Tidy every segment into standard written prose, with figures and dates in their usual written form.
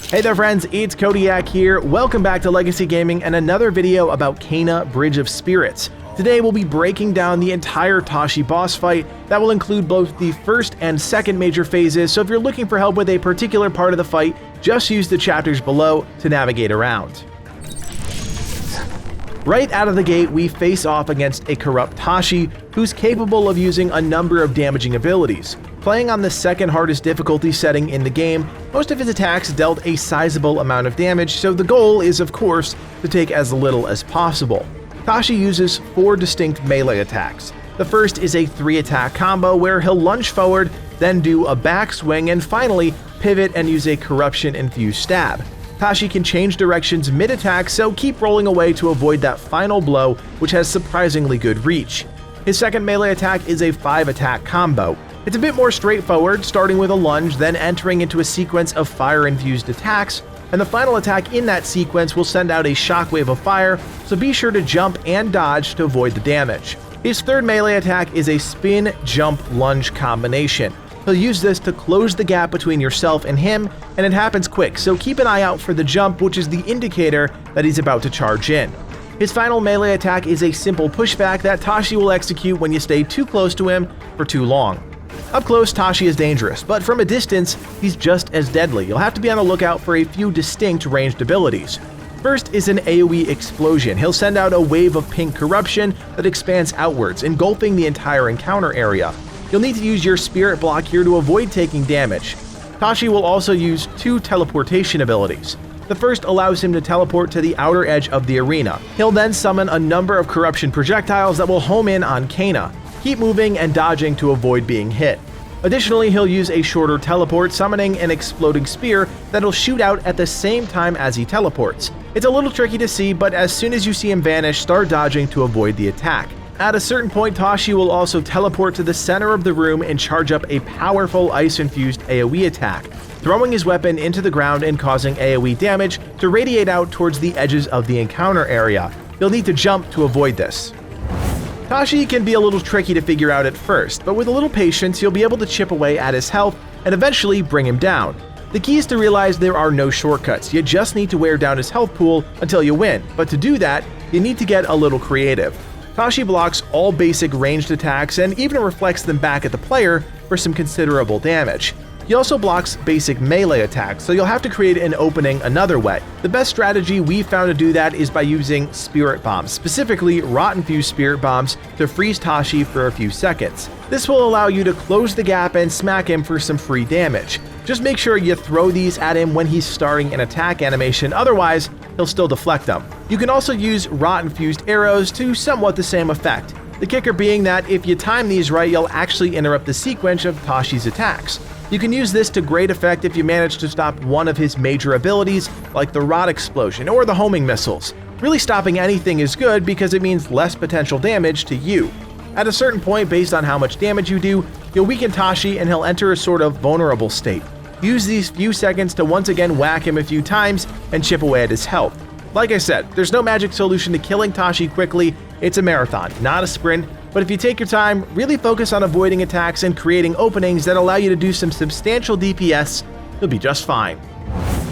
Hey there friends, it's Codiak here. Welcome back to Legacy Gaming and another video about Kena Bridge of Spirits. Today we'll be breaking down the entire Toshi boss fight that will include both the first and second major phases, so if you're looking for help with a particular part of the fight, just use the chapters below to navigate around. Right out of the gate, we face off against a Corrupt Toshi, who's capable of using a number of damaging abilities. Playing on the second hardest difficulty setting in the game, most of his attacks dealt a sizable amount of damage, so the goal is of course to take as little as possible. Toshi uses 4 distinct melee attacks. The first is a 3-attack combo where he'll lunge forward, then do a backswing, and finally pivot and use a corruption-infused stab. Toshi can change directions mid-attack, so keep rolling away to avoid that final blow, which has surprisingly good reach. His second melee attack is a 5-attack combo. It's a bit more straightforward, starting with a lunge, then entering into a sequence of fire-infused attacks, and the final attack in that sequence will send out a shockwave of fire, so be sure to jump and dodge to avoid the damage. His third melee attack is a spin-jump-lunge combination. He'll use this to close the gap between yourself and him, and it happens quick, so keep an eye out for the jump, which is the indicator that he's about to charge in. His final melee attack is a simple pushback that Toshi will execute when you stay too close to him for too long. Up close, Toshi is dangerous, but from a distance, he's just as deadly. You'll have to be on the lookout for a few distinct ranged abilities. First is an AoE explosion. He'll send out a wave of pink corruption that expands outwards, engulfing the entire encounter area. You'll need to use your spirit block here to avoid taking damage. Toshi will also use 2 teleportation abilities. The first allows him to teleport to the outer edge of the arena. He'll then summon a number of corruption projectiles that will home in on Kena. Keep moving and dodging to avoid being hit. Additionally, he'll use a shorter teleport, summoning an exploding spear that'll shoot out at the same time as he teleports. It's a little tricky to see, but as soon as you see him vanish, start dodging to avoid the attack. At a certain point, Toshi will also teleport to the center of the room and charge up a powerful ice-infused AoE attack, throwing his weapon into the ground and causing AoE damage to radiate out towards the edges of the encounter area. You'll need to jump to avoid this. Toshi can be a little tricky to figure out at first, but with a little patience, you'll be able to chip away at his health and eventually bring him down. The key is to realize there are no shortcuts. You just need to wear down his health pool until you win, but to do that, you need to get a little creative. Toshi blocks all basic ranged attacks and even reflects them back at the player for some considerable damage. He also blocks basic melee attacks, so you'll have to create an opening another way. The best strategy we've found to do that is by using spirit bombs, specifically rot-infused spirit bombs, to freeze Toshi for a few seconds. This will allow you to close the gap and smack him for some free damage. Just make sure you throw these at him when he's starting an attack animation, otherwise he'll still deflect them. You can also use rot-infused arrows to somewhat the same effect. The kicker being that if you time these right, you'll actually interrupt the sequence of Toshi's attacks. You can use this to great effect if you manage to stop one of his major abilities, like the rot explosion or the homing missiles. Really stopping anything is good because it means less potential damage to you. At a certain point, based on how much damage you do, you'll weaken Toshi and he'll enter a sort of vulnerable state. Use these few seconds to once again whack him a few times and chip away at his health. Like I said, there's no magic solution to killing Toshi quickly. It's a marathon, not a sprint, but if you take your time, really focus on avoiding attacks and creating openings that allow you to do some substantial DPS, you'll be just fine.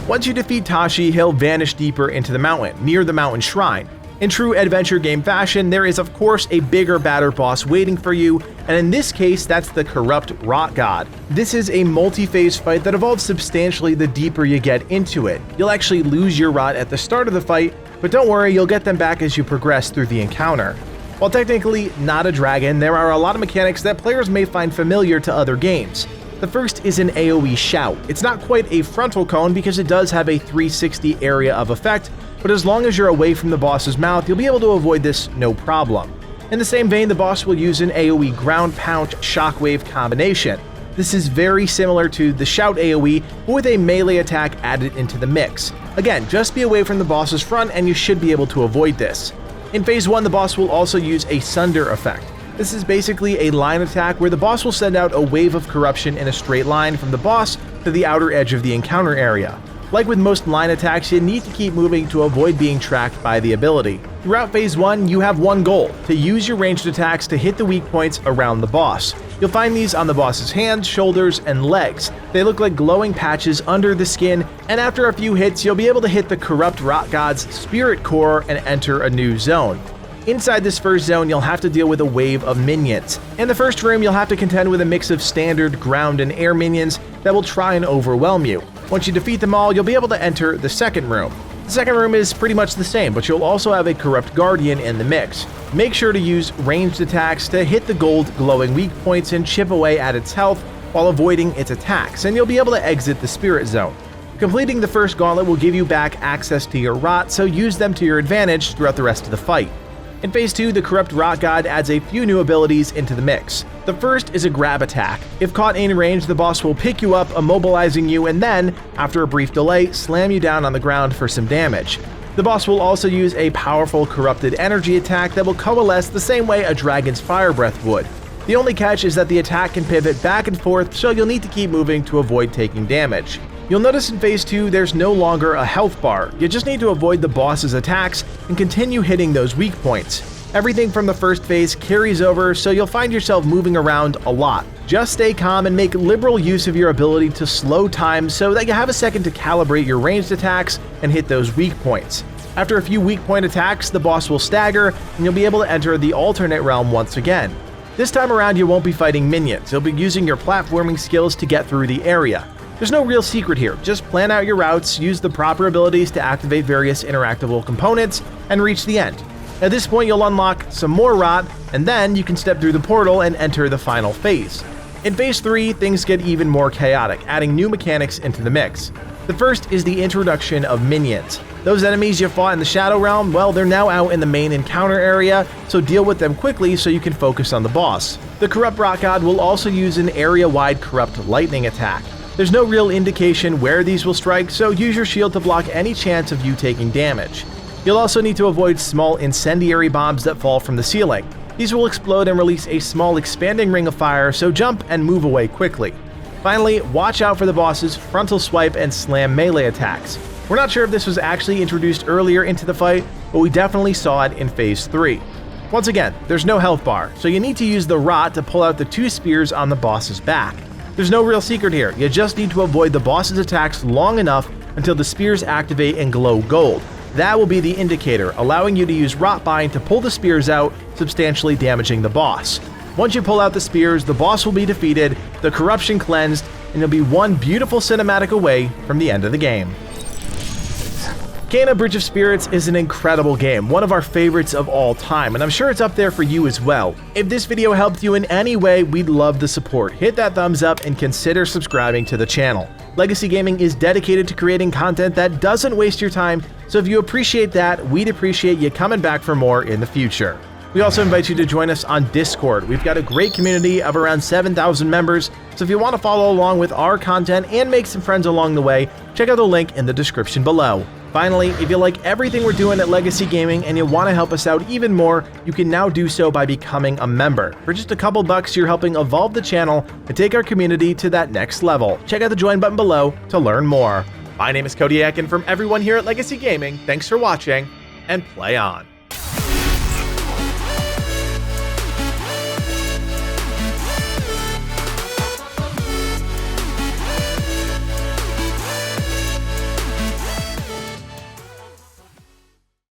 Once you defeat Toshi, he'll vanish deeper into the mountain, near the mountain shrine. In true adventure game fashion, there is of course a bigger, badder boss waiting for you, and in this case, that's the Corrupt Rot God. This is a multi-phase fight that evolves substantially the deeper you get into it. You'll actually lose your rot at the start of the fight, but don't worry, you'll get them back as you progress through the encounter. While technically not a dragon, there are a lot of mechanics that players may find familiar to other games. The first is an AoE shout. It's not quite a frontal cone because it does have a 360 area of effect, but as long as you're away from the boss's mouth, you'll be able to avoid this no problem. In the same vein, the boss will use an AoE ground pound shockwave combination. This is very similar to the shout AoE, but with a melee attack added into the mix. Again, just be away from the boss's front and you should be able to avoid this. In Phase 1, the boss will also use a Sunder effect. This is basically a line attack where the boss will send out a wave of corruption in a straight line from the boss to the outer edge of the encounter area. Like with most line attacks, you need to keep moving to avoid being tracked by the ability. Throughout Phase 1, you have one goal: to use your ranged attacks to hit the weak points around the boss. You'll find these on the boss's hands, shoulders, and legs. They look like glowing patches under the skin, and after a few hits, you'll be able to hit the Corrupt Rock God's spirit core and enter a new zone. Inside this first zone, you'll have to deal with a wave of minions. In the first room, you'll have to contend with a mix of standard ground and air minions that will try and overwhelm you. Once you defeat them all, you'll be able to enter the second room. The second room is pretty much the same, but you'll also have a Corrupt Guardian in the mix. Make sure to use ranged attacks to hit the gold glowing weak points and chip away at its health while avoiding its attacks, and you'll be able to exit the spirit zone. Completing the first gauntlet will give you back access to your rot, so use them to your advantage throughout the rest of the fight. In Phase 2, the Corrupt Rock God adds a few new abilities into the mix. The first is a grab attack. If caught in range, the boss will pick you up, immobilizing you, and then, after a brief delay, slam you down on the ground for some damage. The boss will also use a powerful corrupted energy attack that will coalesce the same way a dragon's fire breath would. The only catch is that the attack can pivot back and forth, so you'll need to keep moving to avoid taking damage. You'll notice in Phase 2 there's no longer a health bar, you just need to avoid the boss's attacks and continue hitting those weak points. Everything from the first phase carries over, so you'll find yourself moving around a lot. Just stay calm and make liberal use of your ability to slow time so that you have a second to calibrate your ranged attacks and hit those weak points. After a few weak point attacks, the boss will stagger and you'll be able to enter the alternate realm once again. This time around you won't be fighting minions, you'll be using your platforming skills to get through the area. There's no real secret here, just plan out your routes, use the proper abilities to activate various interactable components, and reach the end. At this point you'll unlock some more rot, and then you can step through the portal and enter the final phase. In Phase 3, things get even more chaotic, adding new mechanics into the mix. The first is the introduction of minions. Those enemies you fought in the Shadow Realm, well, they're now out in the main encounter area, so deal with them quickly so you can focus on the boss. The Corrupt Rock God will also use an area-wide Corrupt Lightning attack. There's no real indication where these will strike, so use your shield to block any chance of you taking damage. You'll also need to avoid small incendiary bombs that fall from the ceiling. These will explode and release a small expanding ring of fire, so jump and move away quickly. Finally, watch out for the boss's frontal swipe and slam melee attacks. We're not sure if this was actually introduced earlier into the fight, but we definitely saw it in Phase 3. Once again, there's no health bar, so you need to use the rot to pull out the two spears on the boss's back. There's no real secret here, you just need to avoid the boss's attacks long enough until the spears activate and glow gold. That will be the indicator, allowing you to use Rot Bind to pull the spears out, substantially damaging the boss. Once you pull out the spears, the boss will be defeated, the corruption cleansed, and you'll be one beautiful cinematic away from the end of the game. Kena Bridge of Spirits is an incredible game, one of our favorites of all time, and I'm sure it's up there for you as well. If this video helped you in any way, we'd love the support. Hit that thumbs up and consider subscribing to the channel. Legacy Gaming is dedicated to creating content that doesn't waste your time, so if you appreciate that, we'd appreciate you coming back for more in the future. We also invite you to join us on Discord. We've got a great community of around 7,000 members, so if you want to follow along with our content and make some friends along the way, check out the link in the description below. Finally, if you like everything we're doing at Legacy Gaming and you want to help us out even more, you can now do so by becoming a member. For just a couple bucks, you're helping evolve the channel and take our community to that next level. Check out the join button below to learn more. My name is Codiak, and from everyone here at Legacy Gaming, thanks for watching, and play on.